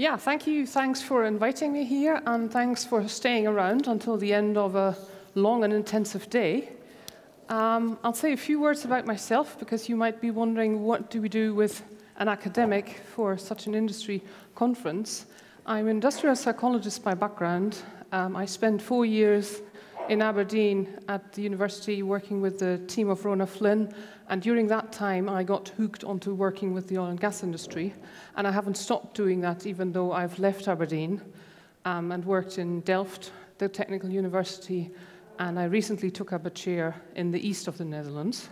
Yeah, thank you. Thanks for inviting me here, and thanks for staying around until the end of a long and intensive day. I'll say a few words about myself, because you might be wondering, what do we do with an academic for such an industry conference? I'm an industrial psychologist by background. I spent 4 years in Aberdeen at the university working with the team of Rona Flynn, and during that time I got hooked onto working with the oil and gas industry, and I haven't stopped doing that even though I've left Aberdeen and worked in Delft, the technical university, and I recently took up a chair in the east of the Netherlands.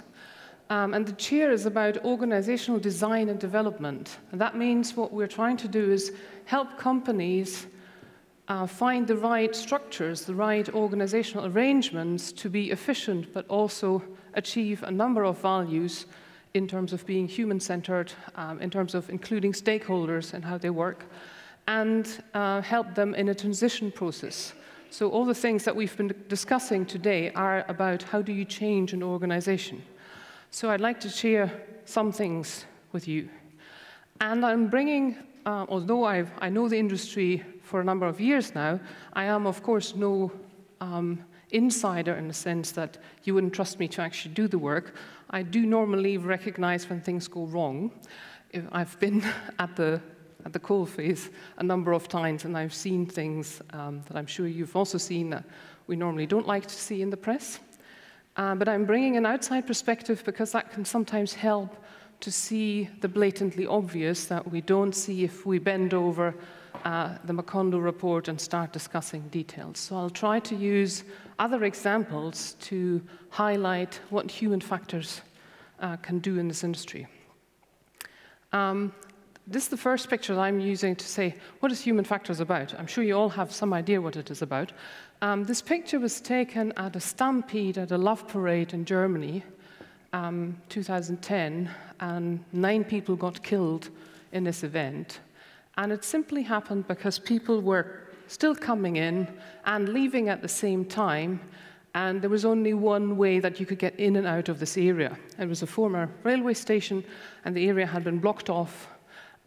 And the chair is about organizational design and development, and that means what we're trying to do is help companies find the right structures, the right organizational arrangements to be efficient, but also achieve a number of values in terms of being human-centered, in terms of including stakeholders and how they work, and help them in a transition process. So all the things that we've been discussing today are about how do you change an organization. So I'd like to share some things with you. And I'm bringing, although I know the industry for a number of years now, I am, of course, no insider in the sense that you wouldn't trust me to actually do the work. I do normally recognize when things go wrong. I've been at the coalface a number of times, and I've seen things that I'm sure you've also seen that we normally don't like to see in the press. But I'm bringing an outside perspective because that can sometimes help to see the blatantly obvious that we don't see if we bend over the Macondo report and start discussing details. So I'll try to use other examples to highlight what human factors can do in this industry. This is the first picture that I'm using to say, what is human factors about? I'm sure you all have some idea what it is about. This picture was taken at a stampede at a love parade in Germany, 2010, and 9 people got killed in this event. And it simply happened because people were still coming in and leaving at the same time, and there was only one way that you could get in and out of this area. It was a former railway station, and the area had been blocked off,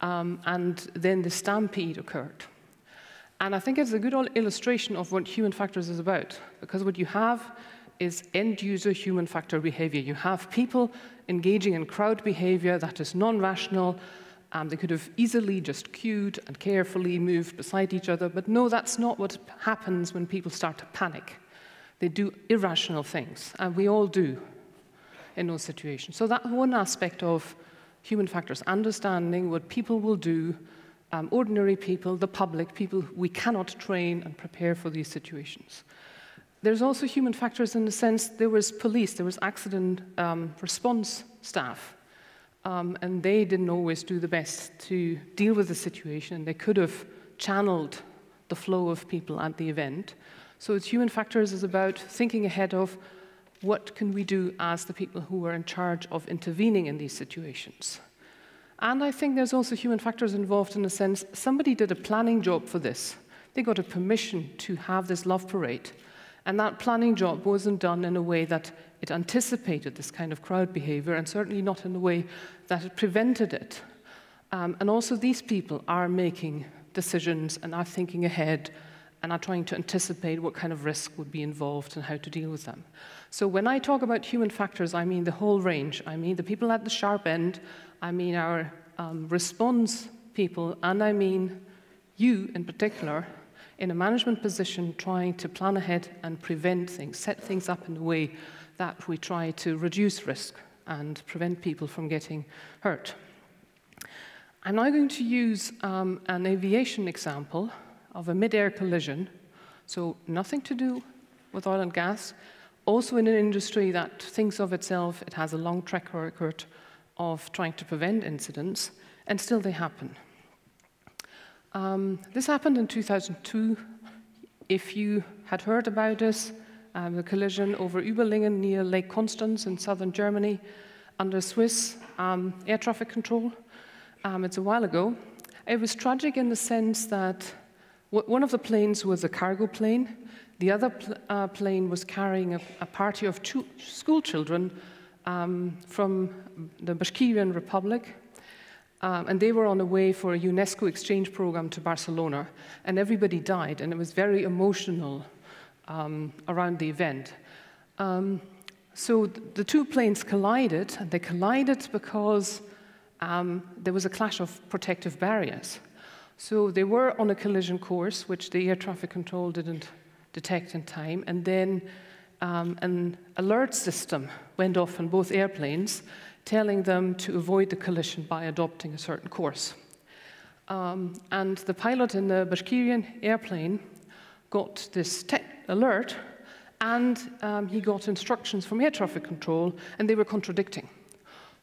and then the stampede occurred. And I think it's a good illustration of what human factors is about, because what you have is end-user human factor behavior. You have people engaging in crowd behavior that is non-rational. They could have easily just queued and carefully moved beside each other, but no, that's not what happens when people start to panic. They do irrational things, and we all do in those situations. So that's one aspect of human factors, understanding what people will do, ordinary people, the public, people we cannot train and prepare for these situations. There's also human factors in the sense there was police, there was accident response staff, and they didn't always do the best to deal with the situation. They could have channeled the flow of people at the event. So it's human factors is about thinking ahead of what can we do as the people who are in charge of intervening in these situations. And I think there's also human factors involved in the sense somebody did a planning job for this. They got a permission to have this love parade. And that planning job wasn't done in a way that it anticipated this kind of crowd behavior, and certainly not in a way that it prevented it. And also these people are making decisions and are thinking ahead and are trying to anticipate what kind of risk would be involved and how to deal with them. So when I talk about human factors, I mean the whole range. I mean the people at the sharp end, I mean our response people, and I mean you in particular, in a management position trying to plan ahead and prevent things, set things up in a way that we try to reduce risk and prevent people from getting hurt. I'm now going to use an aviation example of a mid-air collision, so nothing to do with oil and gas, also in an industry that thinks of itself, it has a long track record of trying to prevent incidents, and still they happen. This happened in 2002. If you had heard about this, the collision over Überlingen near Lake Constance in southern Germany under Swiss air traffic control, it's a while ago. It was tragic in the sense that one of the planes was a cargo plane. The other plane was carrying a party of 2 school children from the Bashkirian Republic. And they were on the way for a UNESCO exchange program to Barcelona, and everybody died, and it was very emotional around the event. So the two planes collided, and they collided because there was a clash of protective barriers. So they were on a collision course, which the air traffic control didn't detect in time, and then an alert system went off on both airplanes, telling them to avoid the collision by adopting a certain course. And the pilot in the Bashkirian airplane got this alert, and he got instructions from air traffic control, and they were contradicting.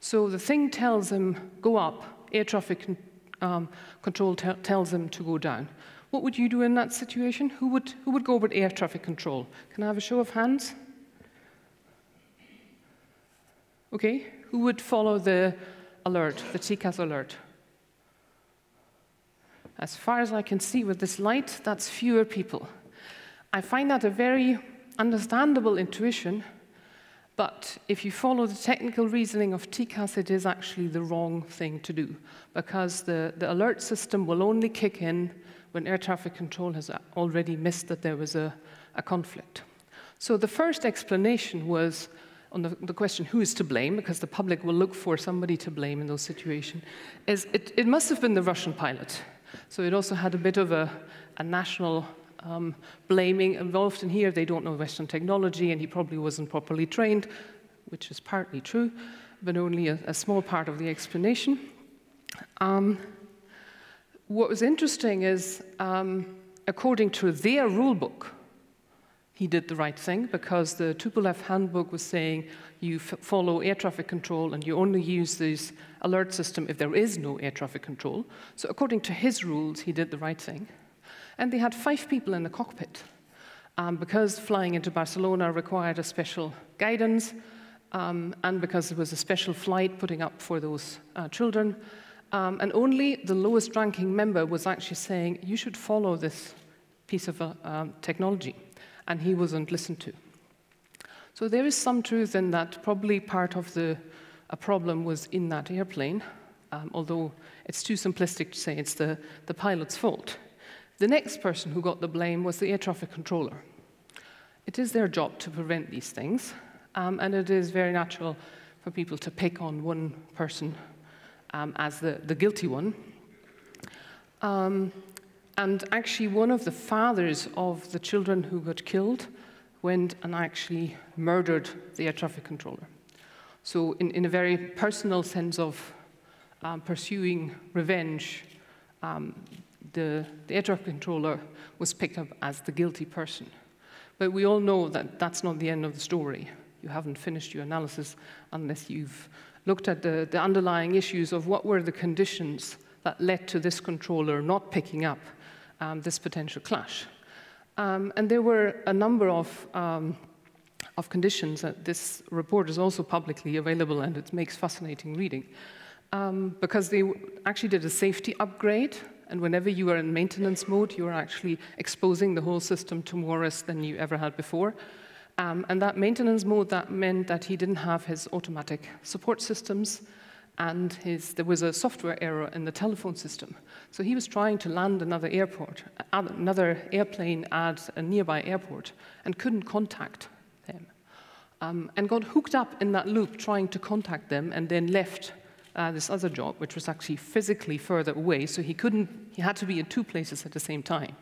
So the thing tells him, go up, air traffic control tells him to go down. What would you do in that situation? Who would go with air traffic control? Can I have a show of hands? Okay, who would follow the alert, the TCAS alert? As far as I can see with this light, that's fewer people. I find that a very understandable intuition, but if you follow the technical reasoning of TCAS, it is actually the wrong thing to do, because the alert system will only kick in when air traffic control has already missed that there was a conflict. So the first explanation was on the question, who is to blame, because the public will look for somebody to blame in those situations, is it must have been the Russian pilot. So it also had a bit of a national blaming involved in here. They don't know Western technology, and he probably wasn't properly trained, which is partly true, but only a small part of the explanation. What was interesting is, according to their rule book, he did the right thing, because the Tupolev handbook was saying you follow air traffic control and you only use this alert system if there is no air traffic control. So according to his rules, he did the right thing. And they had 5 people in the cockpit, because flying into Barcelona required a special guidance, and because it was a special flight putting up for those children. And only the lowest ranking member was actually saying, you should follow this piece of technology. And he wasn't listened to. So there is some truth in that. Probably part of the problem was in that airplane, although it's too simplistic to say it's the pilot's fault. The next person who got the blame was the air traffic controller. It is their job to prevent these things, and it is very natural for people to pick on one person as the guilty one. And actually, one of the fathers of the children who got killed went and actually murdered the air traffic controller. So in a very personal sense of pursuing revenge, the air traffic controller was picked up as the guilty person. But we all know that that's not the end of the story. You haven't finished your analysis unless you've looked at the underlying issues of what were the conditions that led to this controller not picking up this potential clash. And there were a number of conditions. This report is also publicly available, and it makes fascinating reading, because they actually did a safety upgrade, and whenever you are in maintenance mode, you are actually exposing the whole system to more risk than you ever had before. And that maintenance mode, that meant that he didn't have his automatic support systems, and there was a software error in the telephone system. So he was trying to land another airplane at a nearby airport and couldn't contact them, and got hooked up in that loop trying to contact them, and then left this other job, which was actually physically further away, so he had to be in 2 places at the same time,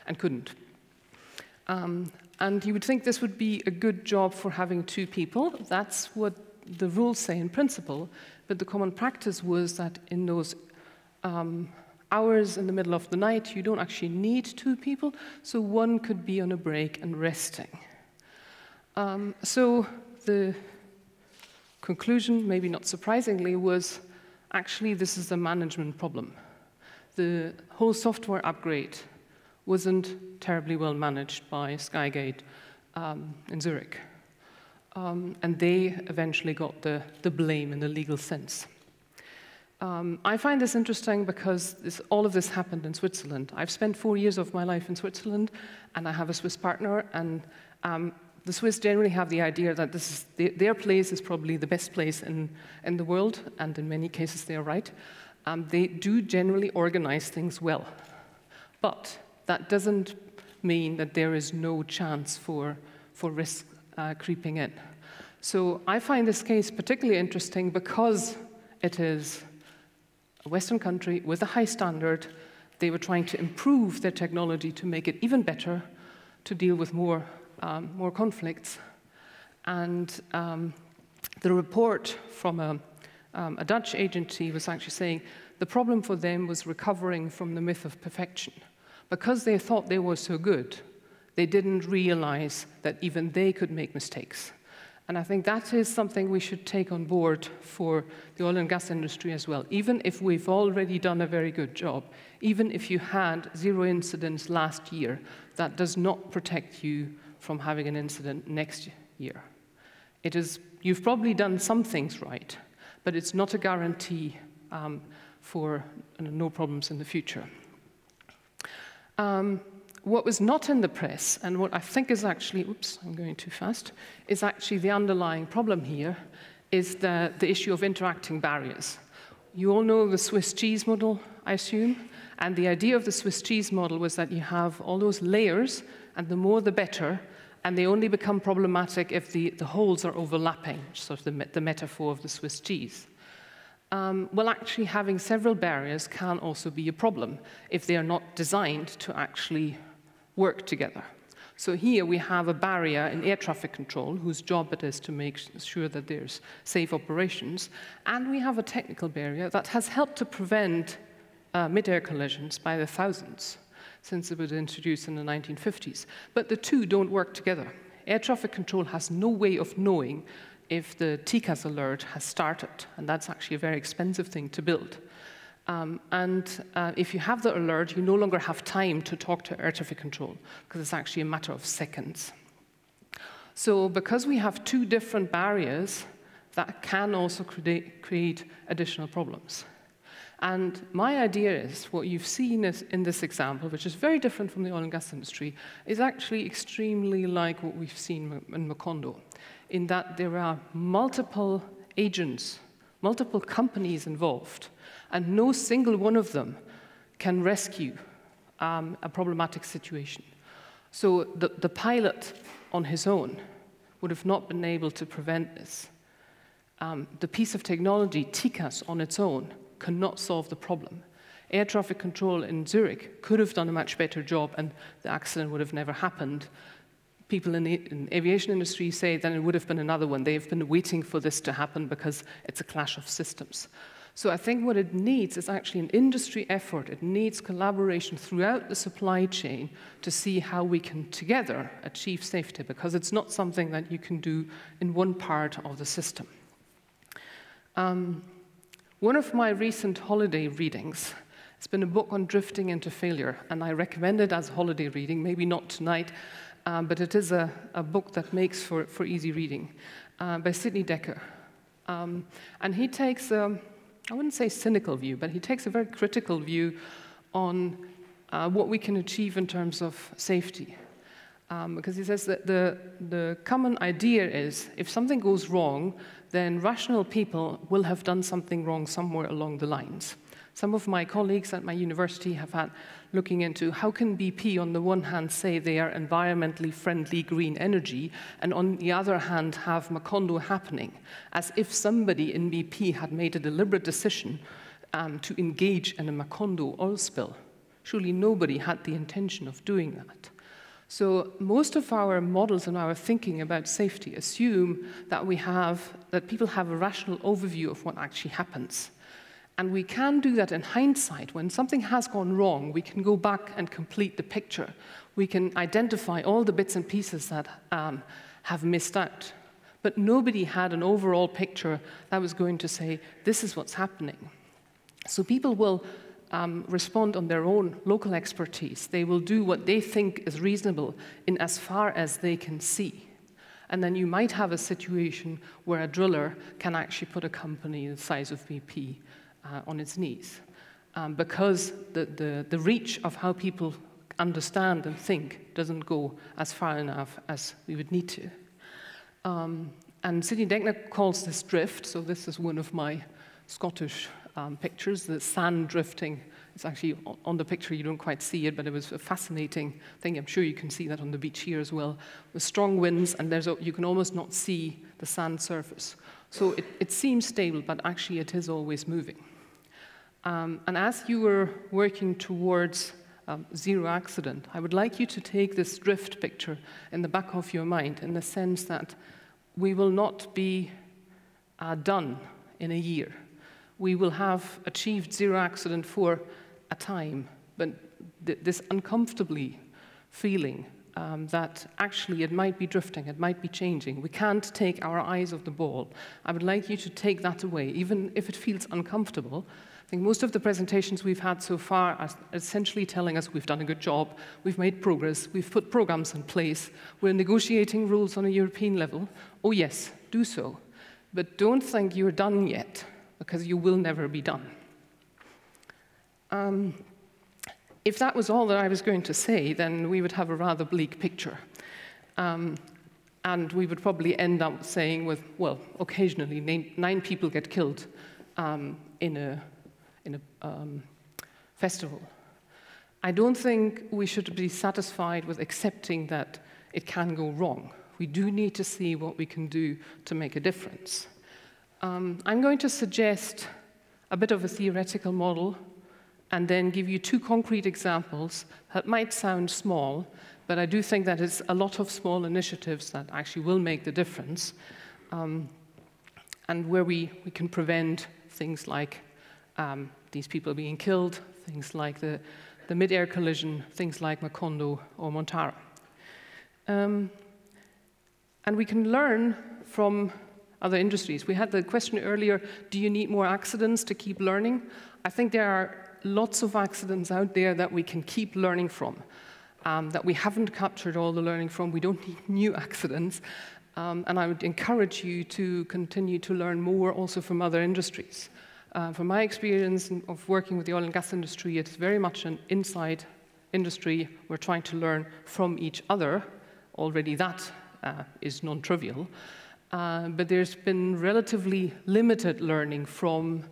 and couldn't. And you would think this would be a good job for having 2 people. That's what the rules say in principle, but the common practice was that in those hours in the middle of the night, you don't actually need 2 people, so one could be on a break and resting. So the conclusion, maybe not surprisingly, was actually this is a management problem. The whole software upgrade wasn't terribly well managed by Skygate in Zurich. And they eventually got the blame in the legal sense. I find this interesting because all of this happened in Switzerland. I've spent 4 years of my life in Switzerland, and I have a Swiss partner, and the Swiss generally have the idea that their place is probably the best place in the world, and in many cases they are right. They do generally organize things well. But that doesn't mean that there is no chance for risk creeping in. So I find this case particularly interesting because it is a Western country with a high standard. They were trying to improve their technology to make it even better, to deal with more conflicts. And the report from a Dutch agency was actually saying the problem for them was recovering from the myth of perfection. Because they thought they were so good, they didn't realize that even they could make mistakes. And I think that is something we should take on board for the oil and gas industry as well. Even if we've already done a very good job, even if you had 0 incidents last year, that does not protect you from having an incident next year. You've probably done some things right, but it's not a guarantee for no problems in the future. What was not in the press, and what I think is actually, oops, I'm going too fast, is actually the underlying problem here, is the issue of interacting barriers. You all know the Swiss cheese model, I assume, and the idea of the Swiss cheese model was that you have all those layers, and the more the better, and they only become problematic if the holes are overlapping, sort of the metaphor of the Swiss cheese. Well, actually, having several barriers can also be a problem if they are not designed to actually work together. So here we have a barrier in air traffic control, whose job it is to make sure that there's safe operations, and we have a technical barrier that has helped to prevent mid-air collisions by the thousands since it was introduced in the 1950s. But the two don't work together. Air traffic control has no way of knowing if the TCAS alert has started, and that's actually a very expensive thing to build. If you have the alert, you no longer have time to talk to air traffic control, because it's actually a matter of seconds. So because we have two different barriers, that can also create additional problems. And my idea is, what you've seen in this example, which is very different from the oil and gas industry, is actually extremely like what we've seen in Macondo, in that there are multiple agents, multiple companies involved, and no single one of them can rescue a problematic situation. So the pilot on his own would have not been able to prevent this. The piece of technology, TCAS, on its own, cannot solve the problem. Air traffic control in Zurich could have done a much better job, and the accident would have never happened. People in the aviation industry say that it would have been another one. They've been waiting for this to happen because it's a clash of systems. So I think what it needs is actually an industry effort. It needs collaboration throughout the supply chain to see how we can together achieve safety, because it's not something that you can do in one part of the system. One of my recent holiday readings has been a book on drifting into failure, and I recommend it as holiday reading, maybe not tonight, but it is a book that makes for easy reading, by Sidney Dekker. And he takes, I wouldn't say cynical view, but he takes a very critical view on what we can achieve in terms of safety. Because he says that the common idea is, if something goes wrong, then rational people will have done something wrong somewhere along the lines. Some of my colleagues at my university have had looking into how can BP on the one hand say they are environmentally friendly green energy, and on the other hand have Macondo happening, as if somebody in BP had made a deliberate decision to engage in a Macondo oil spill. Surely nobody had the intention of doing that. So most of our models and our thinking about safety assume that people have a rational overview of what actually happens. And we can do that in hindsight. When something has gone wrong, we can go back and complete the picture. We can identify all the bits and pieces that have missed out. But nobody had an overall picture that was going to say, this is what's happening. So people will respond on their own local expertise. They will do what they think is reasonable in as far as they can see. And then you might have a situation where a driller can actually put a company the size of BP on its knees, because the reach of how people understand and think doesn't go as far enough as we would need to. And Sidney Dekker calls this drift, so this is one of my Scottish pictures, the sand drifting. It's actually on the picture, you don't quite see it, but it was a fascinating thing. I'm sure you can see that on the beach here as well, with strong winds, and you can almost not see the sand surface. So it seems stable, but actually it is always moving. And as you were working towards zero accident, I would like you to take this drift picture in the back of your mind, in the sense that we will not be done in a year. We will have achieved zero accident for a time, but this uncomfortably feeling that actually it might be drifting, it might be changing. We can't take our eyes off the ball. I would like you to take that away, even if it feels uncomfortable. I think most of the presentations we've had so far are essentially telling us we've done a good job, we've made progress, we've put programs in place, we're negotiating rules on a European level. Oh yes, do so. But don't think you're done yet, because you will never be done. If that was all that I was going to say, then we would have a rather bleak picture. And we would probably end up saying with, well, occasionally 9 people get killed in a festival. I don't think we should be satisfied with accepting that it can go wrong. We do need to see what we can do to make a difference. I'm going to suggest a bit of a theoretical model and then give you 2 concrete examples that might sound small, but I do think that it's a lot of small initiatives that actually will make the difference, and where we can prevent things like these people being killed, things like the mid-air collision, things like Macondo or Montara. And we can learn from other industries. We had the question earlier, do you need more accidents to keep learning? I think there are lots of accidents out there that we can keep learning from, that we haven't captured all the learning from. We don't need new accidents. And I would encourage you to continue to learn more also from other industries. From my experience of working with the oil and gas industry, it's very much an inside industry. We're trying to learn from each other. Already that is non-trivial. But there's been relatively limited learning from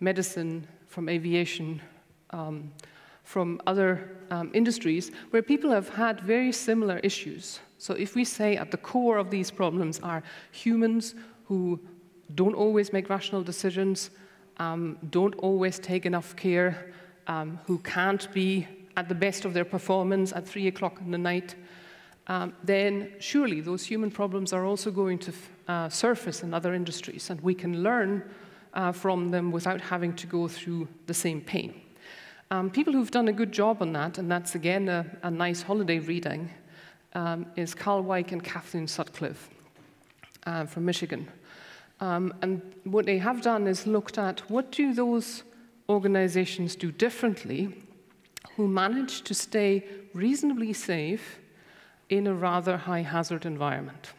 medicine, from aviation, from other industries, where people have had very similar issues. So if we say at the core of these problems are humans who don't always make rational decisions, don't always take enough care, who can't be at the best of their performance at 3 o'clock in the night, then surely those human problems are also going to surface in other industries, and we can learn from them without having to go through the same pain. People who've done a good job on that, and that's again a nice holiday reading, is Carl Weick and Kathleen Sutcliffe from Michigan. And what they have done is looked at what do those organizations do differently who manage to stay reasonably safe in a rather high hazard environment.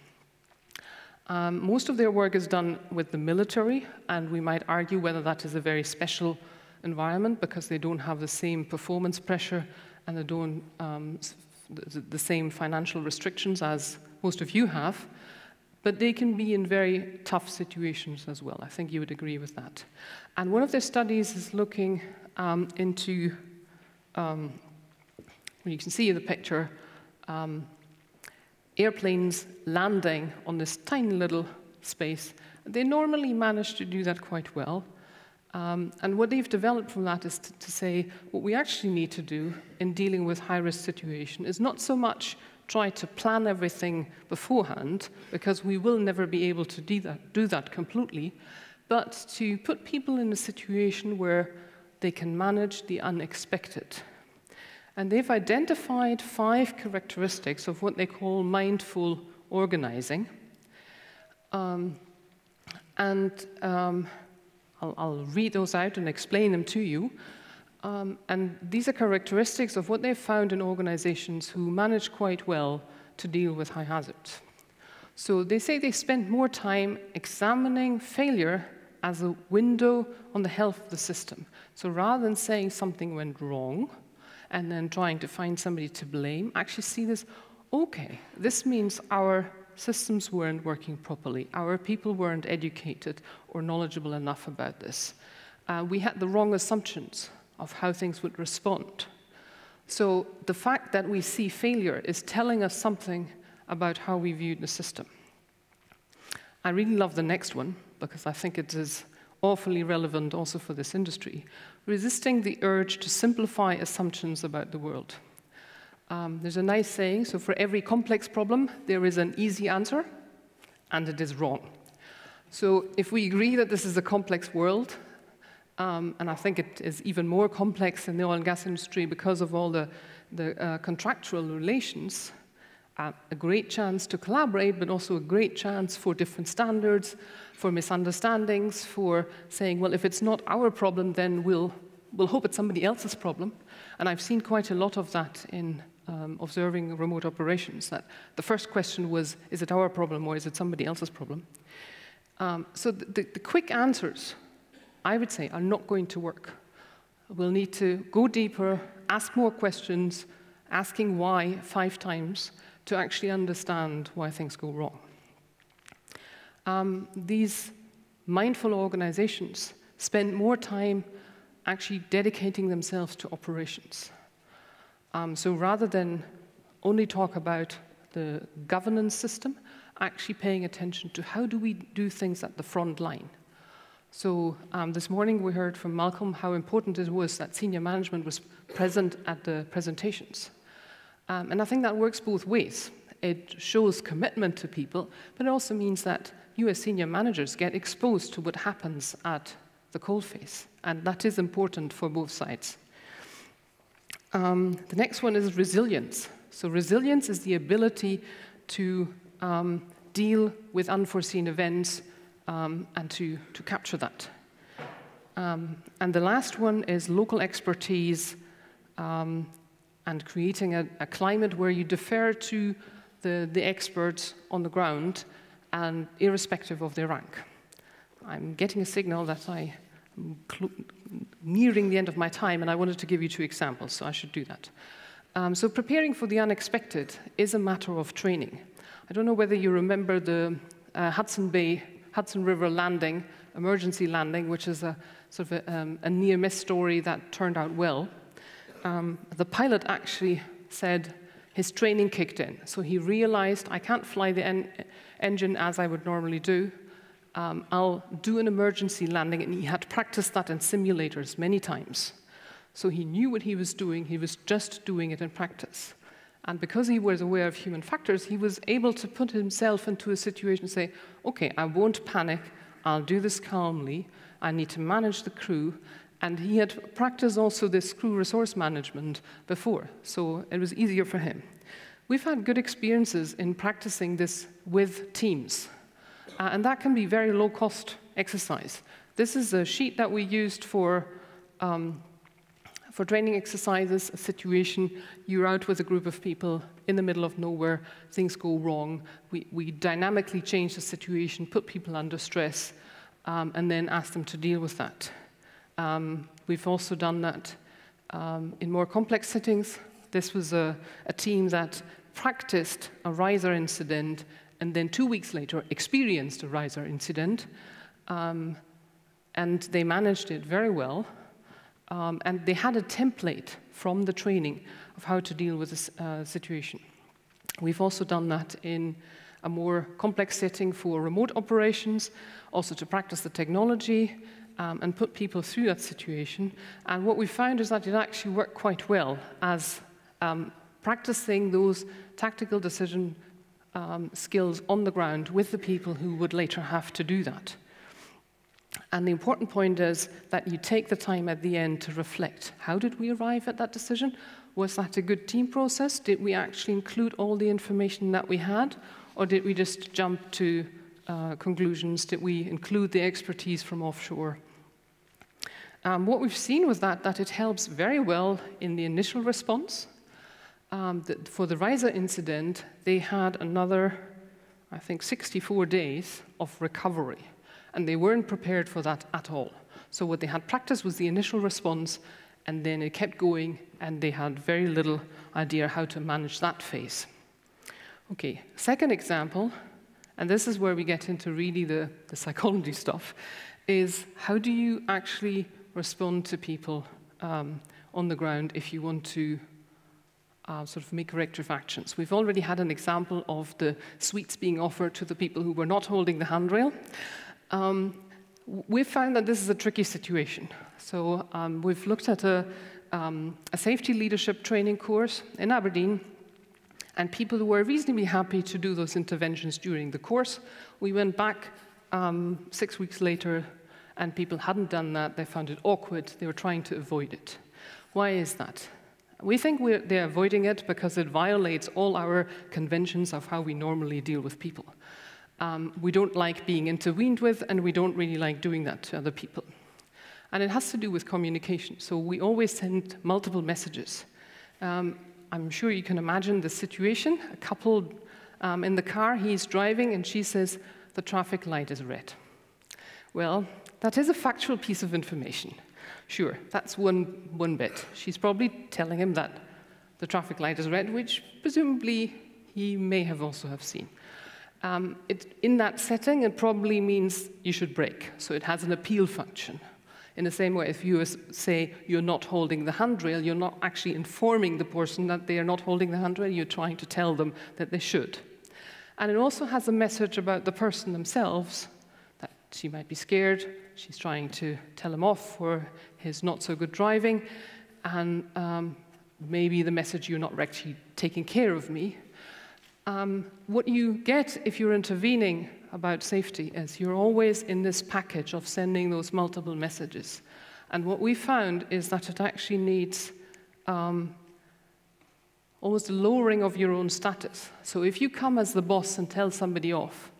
Most of their work is done with the military, and we might argue whether that is a very special environment because they don't have the same performance pressure and they don't the same financial restrictions as most of you have, but they can be in very tough situations as well. I think you would agree with that. And one of their studies is looking into, well, you can see in the picture, airplanes landing on this tiny little space. They normally manage to do that quite well. And what they've developed from that is to say what we actually need to do in dealing with high-risk situation is not so much try to plan everything beforehand, because we will never be able to do that completely, but to put people in a situation where they can manage the unexpected. And they've identified 5 characteristics of what they call mindful organizing. I'll read those out and explain them to you. And these are characteristics of what they've found in organizations who manage quite well to deal with high hazards. So they say they spend more time examining failure as a window on the health of the system. So rather than saying something went wrong and then trying to find somebody to blame, actually see this, okay, this means our systems weren't working properly, our people weren't educated or knowledgeable enough about this. we had the wrong assumptions of how things would respond. So the fact that we see failure is telling us something about how we viewed the system. I really love the next one, because I think it is awfully relevant also for this industry. Resisting the urge to simplify assumptions about the world. There's a nice saying, so for every complex problem, there is an easy answer, and it is wrong. So if we agree that this is a complex world, and I think it is even more complex in the oil and gas industry because of all the contractual relations, a great chance to collaborate, but also a great chance for different standards, for misunderstandings, for saying, well, if it's not our problem, then we'll hope it's somebody else's problem. And I've seen quite a lot of that in observing remote operations, that the first question was, is it our problem or is it somebody else's problem? So the quick answers, I would say, are not going to work. We'll need to go deeper, ask more questions, asking why 5 times to actually understand why things go wrong. These mindful organizations spend more time actually dedicating themselves to operations. So rather than only talk about the governance system, actually paying attention to how do we do things at the front line. So this morning we heard from Malcolm how important it was that senior management was present at the presentations. And I think that works both ways. It shows commitment to people, but it also means that you as senior managers get exposed to what happens at the coalface, and that is important for both sides. The next one is resilience. So resilience is the ability to deal with unforeseen events and to capture that. And the last one is local expertise and creating a climate where you defer to the experts on the ground, and irrespective of their rank. I'm getting a signal that I'm nearing the end of my time, and I wanted to give you 2 examples, so I should do that. So preparing for the unexpected is a matter of training. I don't know whether you remember the Hudson River landing, emergency landing, which is a sort of a near-miss story that turned out well. The pilot actually said his training kicked in. So he realized, I can't fly the engine as I would normally do. I'll do an emergency landing, and he had practiced that in simulators many times. So he knew what he was doing, he was just doing it in practice. And because he was aware of human factors, he was able to put himself into a situation and say, okay, I won't panic, I'll do this calmly, I need to manage the crew. And he had practiced also this crew resource management before, so it was easier for him. We've had good experiences in practicing this with teams, and that can be very low-cost exercise. This is a sheet that we used for training exercises, a situation, you're out with a group of people in the middle of nowhere, things go wrong, we dynamically change the situation, put people under stress, and then ask them to deal with that. We've also done that in more complex settings. This was a team that practiced a riser incident and then 2 weeks later experienced a riser incident, and they managed it very well. And they had a template from the training of how to deal with this situation. We've also done that in a more complex setting for remote operations, also to practice the technology, and put people through that situation. And what we found is that it actually worked quite well as practicing those tactical decision skills on the ground with the people who would later have to do that. And the important point is that you take the time at the end to reflect. How did we arrive at that decision? Was that a good team process? Did we actually include all the information that we had? Or did we just jump to conclusions? Did we include the expertise from offshore? What we've seen was that it helps very well in the initial response. For the riser incident, they had another, I think, 64 days of recovery. And they weren't prepared for that at all. So what they had practiced was the initial response, and then it kept going, and they had very little idea how to manage that phase. Okay, second example, and this is where we get into really the psychology stuff, is how do you actually respond to people on the ground if you want to sort of make corrective actions. We've already had an example of the sweets being offered to the people who were not holding the handrail. We've found that this is a tricky situation. So we've looked at a safety leadership training course in Aberdeen, and people who were reasonably happy to do those interventions during the course. We went back 6 weeks later, and people hadn't done that. They found it awkward. They were trying to avoid it. Why is that? We think they're avoiding it because it violates all our conventions of how we normally deal with people. We don't like being intervened with, and we don't really like doing that to other people. And it has to do with communication. So we always send multiple messages. I'm sure you can imagine the situation. A couple in the car, he's driving, and she says, "The traffic light is red." Well, that is a factual piece of information. Sure, that's one bit. She's probably telling him that the traffic light is red, which presumably he may have also have seen. In that setting, it probably means you should brake. So it has an appeal function. In the same way, if you say you're not holding the handrail, you're not actually informing the person that they are not holding the handrail, you're trying to tell them that they should. And it also has a message about the person themselves, that she might be scared, she's trying to tell him off for his not so good driving, and maybe the message, you're not actually taking care of me. What you get if you're intervening about safety is you're always in this package of sending those multiple messages. And what we found is that it actually needs almost a lowering of your own status. So if you come as the boss and tell somebody off,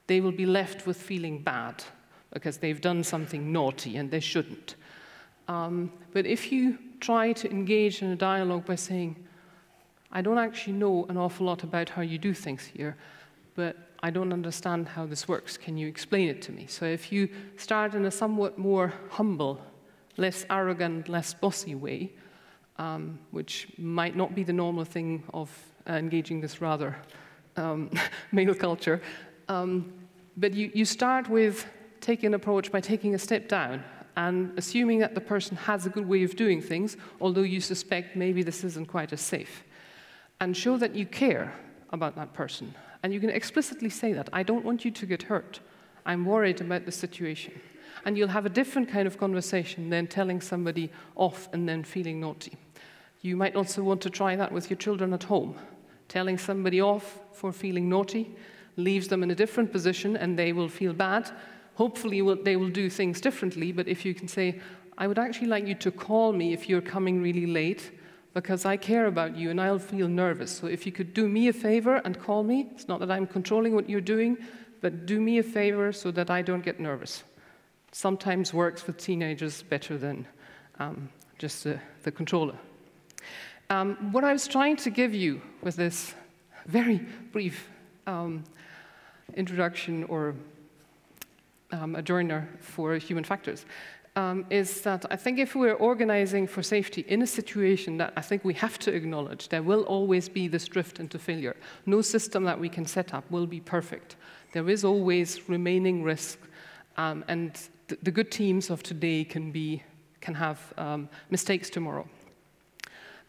they will be left with feeling bad because they've done something naughty and they shouldn't. But if you try to engage in a dialogue by saying, I don't actually know an awful lot about how you do things here, but I don't understand how this works. Can you explain it to me? So if you start in a somewhat more humble, less arrogant, less bossy way, which might not be the normal thing of engaging this rather male culture, but you start with taking an approach by taking a step down and assuming that the person has a good way of doing things, although you suspect maybe this isn't quite as safe. And show that you care about that person. And you can explicitly say that. I don't want you to get hurt. I'm worried about the situation. And you'll have a different kind of conversation than telling somebody off and then feeling naughty. You might also want to try that with your children at home. Telling somebody off for feeling naughty leaves them in a different position and they will feel bad. Hopefully they will do things differently, but if you can say, I would actually like you to call me if you're coming really late, because I care about you and I'll feel nervous. So if you could do me a favor and call me, it's not that I'm controlling what you're doing, but do me a favor so that I don't get nervous. Sometimes works with teenagers better than just the controller. What I was trying to give you with this very brief introduction or adjourner for human factors is that I think if we're organizing for safety in a situation that I think we have to acknowledge, there will always be this drift into failure. No system that we can set up will be perfect. There is always remaining risk, and the good teams of today can have mistakes tomorrow.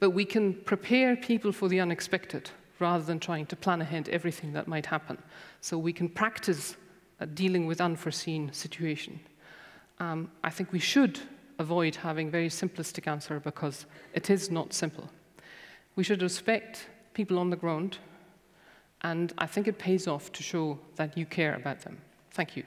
But we can prepare people for the unexpected rather than trying to plan ahead everything that might happen. So we can practice dealing with unforeseen situations. I think we should avoid having very simplistic answer because it is not simple. We should respect people on the ground, and I think it pays off to show that you care about them. Thank you.